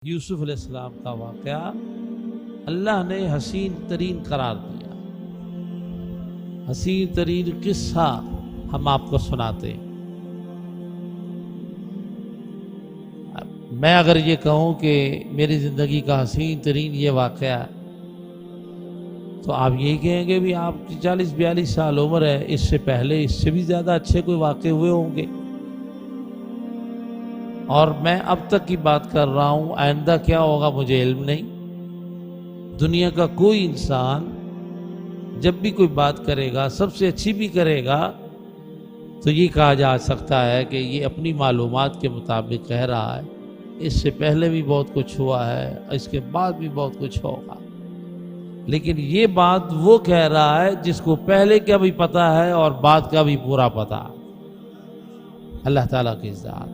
यूसुफ अलैहिस्सलाम का वाक़या अल्लाह ने हसीन तरीन करार दिया। हसीन तरीन किस्सा हम आपको सुनाते हैं। मैं अगर ये कहूँ कि मेरी ज़िंदगी का हसीन तरीन ये वाक़या, तो आप यही कहेंगे भी आपकी 40-42 साल उम्र है, इससे पहले इससे भी ज़्यादा अच्छे कोई वाक़े हुए होंगे। और मैं अब तक की बात कर रहा हूँ, आइंदा क्या होगा मुझे इल्म नहीं। दुनिया का कोई इंसान जब भी कोई बात करेगा, सबसे अच्छी भी करेगा, तो ये कहा जा सकता है कि ये अपनी मालूमात के मुताबिक कह रहा है। इससे पहले भी बहुत कुछ हुआ है, इसके बाद भी बहुत कुछ होगा। लेकिन ये बात वो कह रहा है जिसको पहले का भी पता है और बाद का भी पूरा पता है। अल्लाह ताला की ज़ात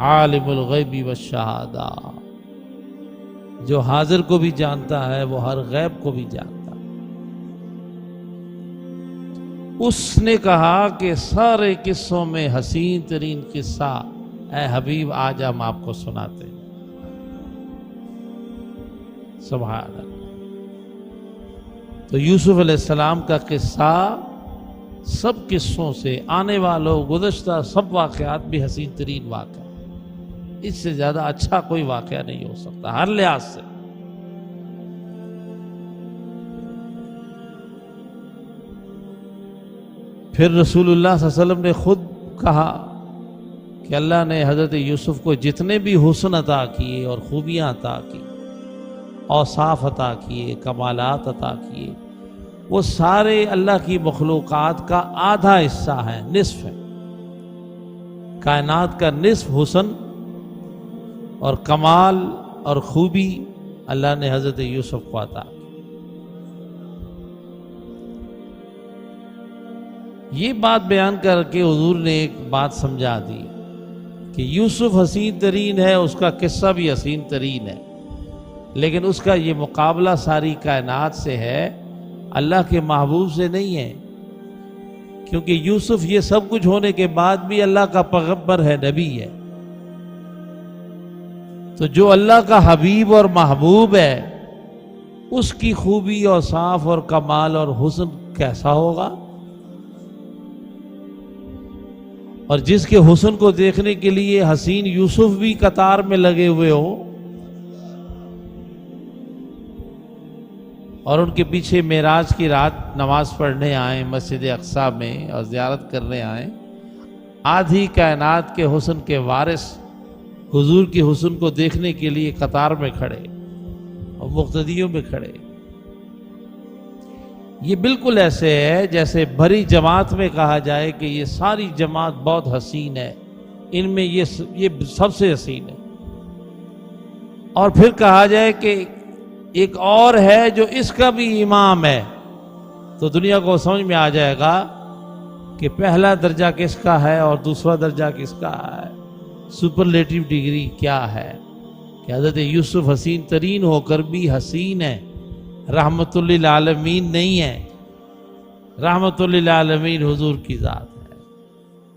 आलिमुल गैबी व शहादा, जो हाजिर को भी जानता है वो हर गैब को भी जानता है। उसने कहा कि सारे किस्सों में हसीन तरीन किस्सा ऐ हबीब आज हम आपको सुनाते हैं। सुभान अल्लाह। तो यूसुफ अलैहिस्सलाम का किस्सा सब किस्सों से, आने वालों गुज़श्ता सब वाक़यात भी हसीन तरीन वाक़या, इससे ज्यादा अच्छा कोई वाक़या नहीं हो सकता हर लिहाज से। फिर रसूलुल्लाह सल्लल्लाहु अलैहि वसल्लम ने खुद कहा कि अल्लाह ने हजरत यूसुफ को जितने भी हुस्न अता किए और खूबियां अता की, औसाफ अता किए, कमालात अता किए, वो सारे अल्लाह की मखलूक़ात का आधा हिस्सा है, निस्फ है। कायनात का निस्फ हुस्न और कमाल और खूबी अल्लाह ने हजरत यूसुफ को अता की। ये बात बयान करके हुजूर ने एक बात समझा दी कि यूसुफ हसीन तरीन है, उसका किस्सा भी हसीन तरीन है, लेकिन उसका ये मुकाबला सारी कायनात से है, अल्लाह के महबूब से नहीं है। क्योंकि यूसुफ ये सब कुछ होने के बाद भी अल्लाह का पैगंबर है, नबी है। तो जो अल्लाह का हबीब और महबूब है, उसकी खूबी और साफ और कमाल और हुस्न कैसा होगा। और जिसके हुस्न को देखने के लिए हसीन यूसुफ भी कतार में लगे हुए हो और उनके पीछे मेराज की रात नमाज पढ़ने आए मस्जिद अक्सा में और ज़ियारत करने आए, आधी कायनात के हुस्न के वारिस हुजूर के हुस्न को देखने के लिए कतार में खड़े और मुक्तदियों में खड़े। ये बिल्कुल ऐसे है जैसे भरी जमात में कहा जाए कि ये सारी जमात बहुत हसीन है, इनमें ये सबसे हसीन है। और फिर कहा जाए कि एक और है जो इसका भी इमाम है, तो दुनिया को समझ में आ जाएगा कि पहला दर्जा किसका है और दूसरा दर्जा किसका है, सुपरलेटिव डिग्री क्या है। कि हज़रत यूसुफ हसीन तरीन होकर भी हसीन है, रहमतुल्लिल आलमीन नहीं है। रहमतुल्लिल आलमीन हुजूर की ज़ात है,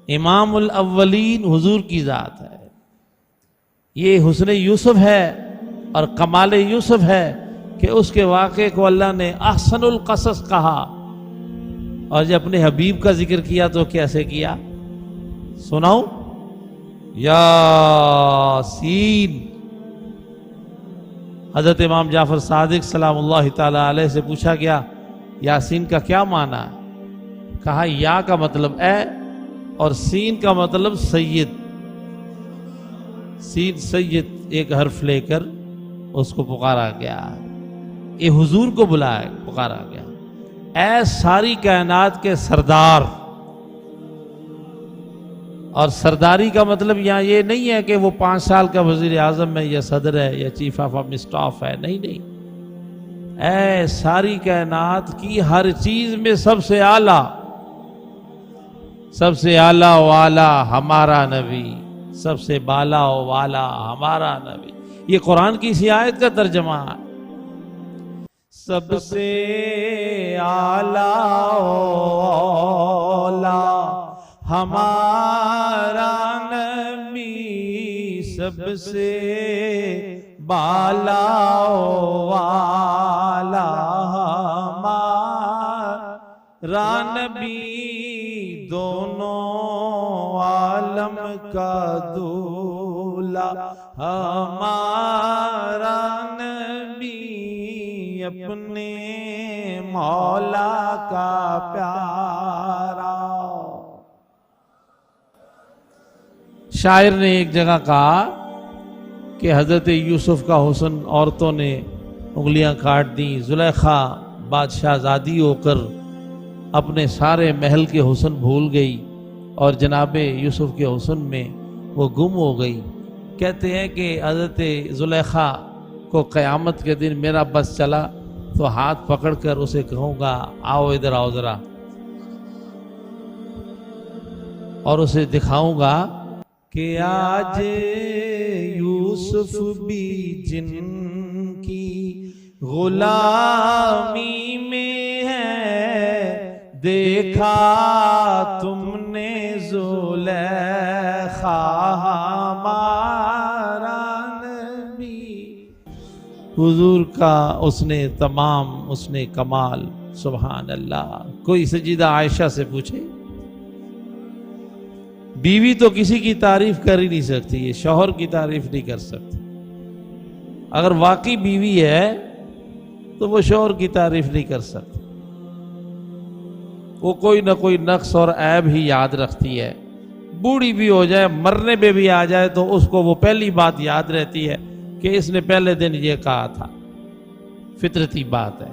इमामुल अव्वलीन हुजूर की ज़ात है। ये हुस्न यूसुफ है और कमाल यूसुफ है कि उसके वाक़े को अल्लाह ने अहसनुल क़सस कहा, और जब अपने हबीब का जिक्र किया तो कैसे किया, सुनाऊं? यासीन। हजरत इमाम जाफर सादिक सलामुल्लाह तआला अलैह से पूछा गया यासीन का क्या माना है। कहा या का मतलब ए और सीन का मतलब सैयद। सीन सैयद एक हर्फ लेकर उसको पुकारा गया, ये हुजूर को बुलाया पुकारा गया, ए सारी कायनात के सरदार। और सरदारी का मतलब यहाँ ये नहीं है कि वो 5 साल का वजीर आजम है या सदर है या चीफ ऑफ स्टाफ है, नहीं नहीं। ऐ सारी कायनात की हर चीज में सबसे आला, सबसे आला वाला हमारा नबी, सबसे बाला वाला हमारा नबी। ये कुरान की इसी आयत का तर्जमा है। सबसे आला वाला हमारा नबी, सबसे बालाओ वाला हमारा नबी, दोनों आलम का दूल्हा हमारा नबी, अपने मौला का प्यारा। शायर ने एक जगह कहा कि हजरत यूसुफ का हुस्न औरतों ने उंगलियां काट दी, जुलेखा बादशाहजादी होकर अपने सारे महल के हुस्न भूल गई और जनाबे यूसुफ के हुस्न में वो गुम हो गई। कहते हैं कि हजरत जुलेखा को क़यामत के दिन मेरा बस चला तो हाथ पकड़कर उसे कहूँगा आओ इधर आओ ज़रा, और उसे दिखाऊंगा कि आज यूसुफ भी जिनकी गुलामी में है, देखा तुमने जुलेखा हमारा नबी। हुजूर का उसने कमाल, सुभान अल्लाह। कोई सजीदा आयशा से पूछे, बीवी तो किसी की तारीफ कर ही नहीं सकती है, शौहर की तारीफ नहीं कर सकती। अगर वाकई बीवी है तो वो शौहर की तारीफ नहीं कर सकती, वो कोई ना कोई नक्स और ऐब ही याद रखती है। बूढ़ी भी हो जाए, मरने पे भी आ जाए तो उसको वो पहली बात याद रहती है कि इसने पहले दिन ये कहा था, फितरती बात है।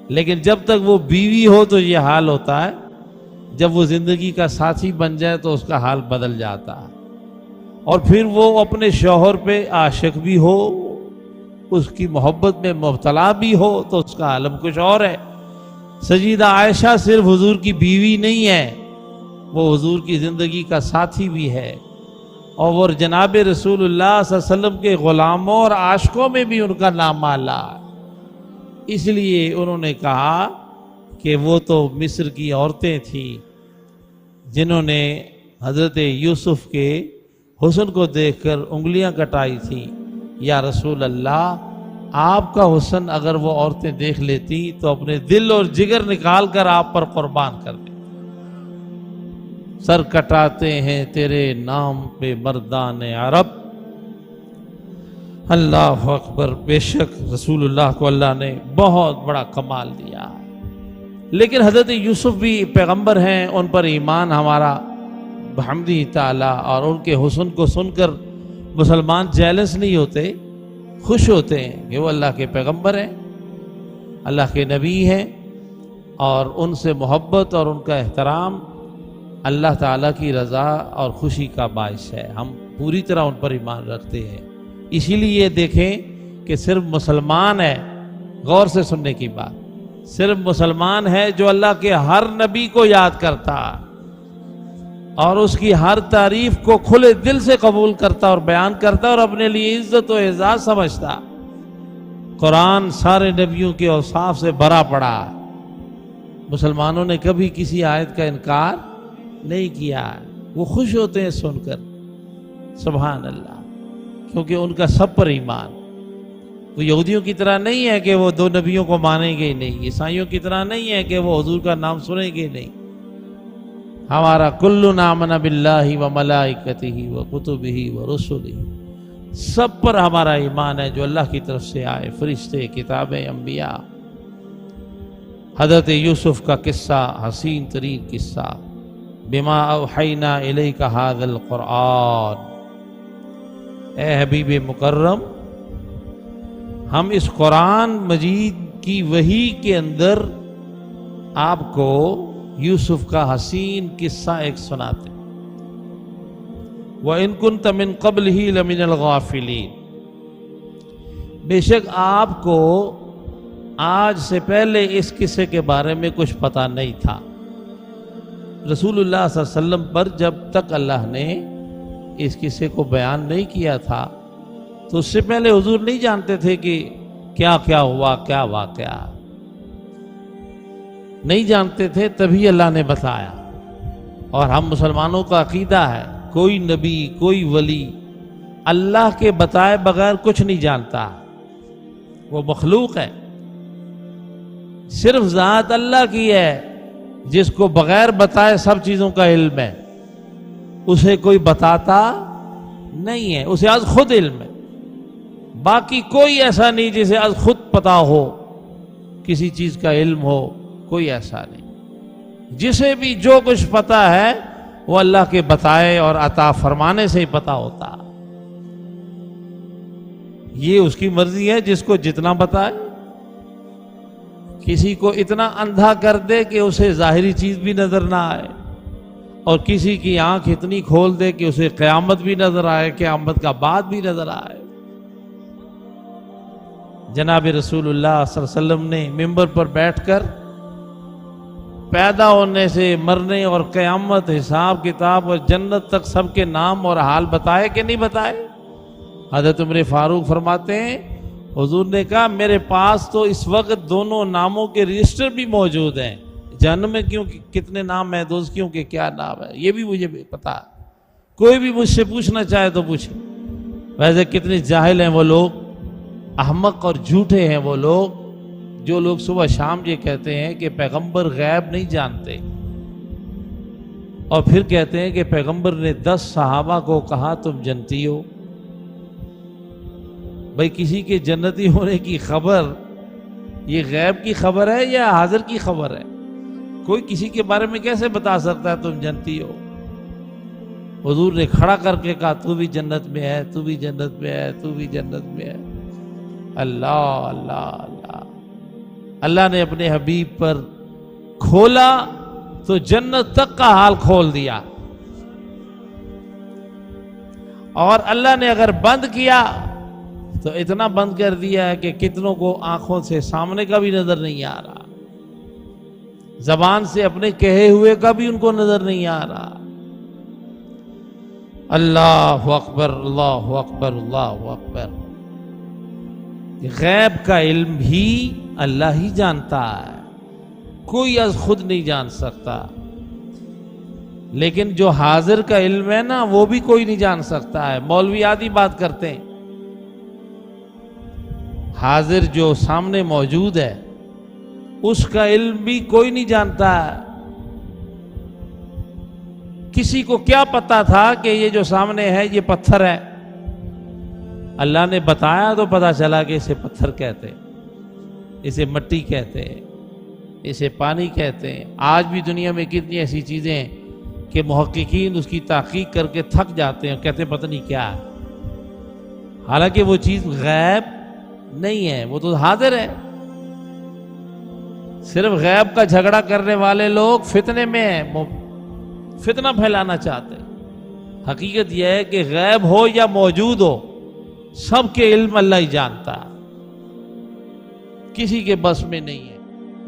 लेकिन जब तक वो बीवी हो तो ये हाल होता है, जब वो जिंदगी का साथी बन जाए तो उसका हाल बदल जाता है। और फिर वो अपने शौहर पे आशिक भी हो, उसकी मोहब्बत में मुब्तला भी हो तो उसका आलम कुछ और है। सजीदा आयशा सिर्फ हुजूर की बीवी नहीं है, वो हुजूर की जिंदगी का साथी भी है, और वो जनाब रसूलुल्लाह सल्लल्लाहु अलैहि वसल्लम के गुलामों और आशिकों में भी उनका नाम आला। इसलिए उन्होंने कहा कि वो तो मिस्र की औरतें थीं जिन्होंने हजरत यूसुफ के हुस्न को देखकर उंगलियां कटाई थी। या रसूल अल्लाह, आपका हुस्न अगर वो औरतें देख लेती तो अपने दिल और जिगर निकाल कर आप पर कुर्बान कर देती। सर कटाते हैं तेरे नाम पे मर्दान अरब, अल्लाह अकबर। बेशक रसूलुल्लाह को अल्लाह ने बहुत बड़ा कमाल दिया है। लेकिन हजरत यूसुफ भी पैगंबर हैं, उन पर ईमान हमारा बहमदी ताला, और उनके हुस्न को सुनकर मुसलमान जेलस नहीं होते, खुश होते हैं कि वो अल्लाह के पैगंबर हैं, अल्लाह के नबी हैं, और उनसे मोहब्बत और उनका एहतराम अल्लाह ताला की रज़ा और खुशी का बाइस है। हम पूरी तरह उन पर ईमान रखते हैं। इसीलिए देखें कि सिर्फ मुसलमान है, गौर से सुनने की बात, सिर्फ मुसलमान है जो अल्लाह के हर नबी को याद करता और उसकी हर तारीफ को खुले दिल से कबूल करता और बयान करता और अपने लिए इज्जत और एजाज समझता। कुरान सारे नबियों के औसाफ से भरा पड़ा। मुसलमानों ने कभी किसी आयत का इनकार नहीं किया, वो खुश होते हैं सुनकर, सुभान अल्लाह, क्योंकि उनका सब पर ईमान। वो यहूदियों की तरह नहीं है कि वो दो नबियों को मानेंगे नहीं, ईसाइयों की तरह नहीं है कि वो हुजूर का नाम सुनेंगे नहीं। हमारा कुल्लु आमना बिल्लाहि व मलाइकतिही व कुतुबिही व रुसुलिही, सब पर हमारा ईमान है जो अल्लाह की तरफ से आए, फरिश्ते, किताबें, अंबिया। हजरत यूसुफ का किस्सा हसीन तरीन किस्सा, बिमा औहैना इलैका हाज़ल कुरआन, ए हबीब मुकर्रम, हम इस कुरान मजीद की वही के अंदर आपको यूसुफ का हसीन किस्सा एक सुनाते। व इन कुन्त मिन क़ब्लिही लमिनल गाफ़िलीन, बेशक आपको आज से पहले इस किस्से के बारे में कुछ पता नहीं था। रसूलुल्लाह सल्लल्लाहु अलैहि वसल्लम पर जब तक अल्लाह ने इस किस्से को बयान नहीं किया था तो उससे पहले हुजूर नहीं जानते थे कि क्या क्या हुआ, क्या वाक़या नहीं जानते थे, तभी अल्लाह ने बताया। और हम मुसलमानों का अकीदा है, कोई नबी, कोई वली अल्लाह के बताए बगैर कुछ नहीं जानता, वो मखलूक है। सिर्फ ज़ात अल्लाह की है जिसको बगैर बताए सब चीजों का इल्म है, उसे कोई बताता नहीं है, उसे आज खुद इल्म है। बाकी कोई ऐसा नहीं जिसे आज खुद पता हो, किसी चीज का इल्म हो, कोई ऐसा नहीं। जिसे भी जो कुछ पता है वो अल्लाह के बताए और अता फरमाने से ही पता होता। ये उसकी मर्जी है जिसको जितना बताए। किसी को इतना अंधा कर दे कि उसे जाहिरी चीज भी नजर ना आए, और किसी की आंख इतनी खोल दे कि उसे क़यामत भी नजर आए, क़यामत का बाद भी नजर आए। जनाब रसूलुल्लाह सल्लल्लाहु अलैहि वसल्लम ने मिंबर पर बैठकर पैदा होने से मरने और क़यामत, हिसाब किताब और जन्नत तक सबके नाम और हाल बताए कि नहीं बताए? हज़रत उमर फारूक फरमाते हैं, हुजूर ने कहा मेरे पास तो इस वक्त दोनों नामों के रजिस्टर भी मौजूद हैं। जन्म में क्यों कितने नाम है, दोस्तियों के क्या नाम है, ये भी मुझे पता है। कोई भी मुझसे पूछना चाहे तो पूछे। वैसे कितने जाहिल हैं वो लोग, अहमक और झूठे हैं वो लोग जो लोग सुबह शाम ये कहते हैं कि पैगंबर गैब नहीं जानते, और फिर कहते हैं कि पैगंबर ने 10 सहाबा को कहा तुम जन्नती हो। भाई किसी के जन्नती होने की खबर ये गैब की खबर है या हाजिर की खबर है? कोई किसी के बारे में कैसे बता सकता है तुम जन्नती हो? हुजूर ने खड़ा करके कहा तू भी जन्नत में है, तू भी जन्नत में है, तू भी जन्नत में है। अल्लाह अल्लाह अल्लाह। अल्लाह ने अपने हबीब पर खोला तो जन्नत तक का हाल खोल दिया, और अल्लाह ने अगर बंद किया तो इतना बंद कर दिया है कि कितनों को आंखों से सामने का भी नजर नहीं आ रहा, जबान से अपने कहे हुए का भी उनको नजर नहीं आ रहा। अल्लाह अकबर अल्लाह अकबर अल्लाह अकबर। गैब का इल्म भी अल्लाह ही जानता है, कोई आज खुद नहीं जान सकता। लेकिन जो हाजिर का इल्म है ना, वो भी कोई नहीं जान सकता है। मौलवी आदि बात करते हैं, हाजिर जो सामने मौजूद है उसका इल्म भी कोई नहीं जानता है। किसी को क्या पता था कि ये जो सामने है ये पत्थर है? अल्लाह ने बताया तो पता चला कि इसे पत्थर कहते हैं, इसे मिट्टी कहते हैं, इसे पानी कहते हैं। आज भी दुनिया में कितनी ऐसी चीजें हैं कि मुहक्किकीन उसकी तहकीक करके थक जाते हैं, कहते हैं पता नहीं क्या है, हालांकि वो चीज गैब नहीं है, वो तो हाजिर है। सिर्फ गैब का झगड़ा करने वाले लोग फितने में हैं, फितना फैलाना चाहते हैं। हकीकत यह है कि गैब हो या मौजूद हो, सबके इल्म अल्लाह ही जानता, किसी के बस में नहीं है।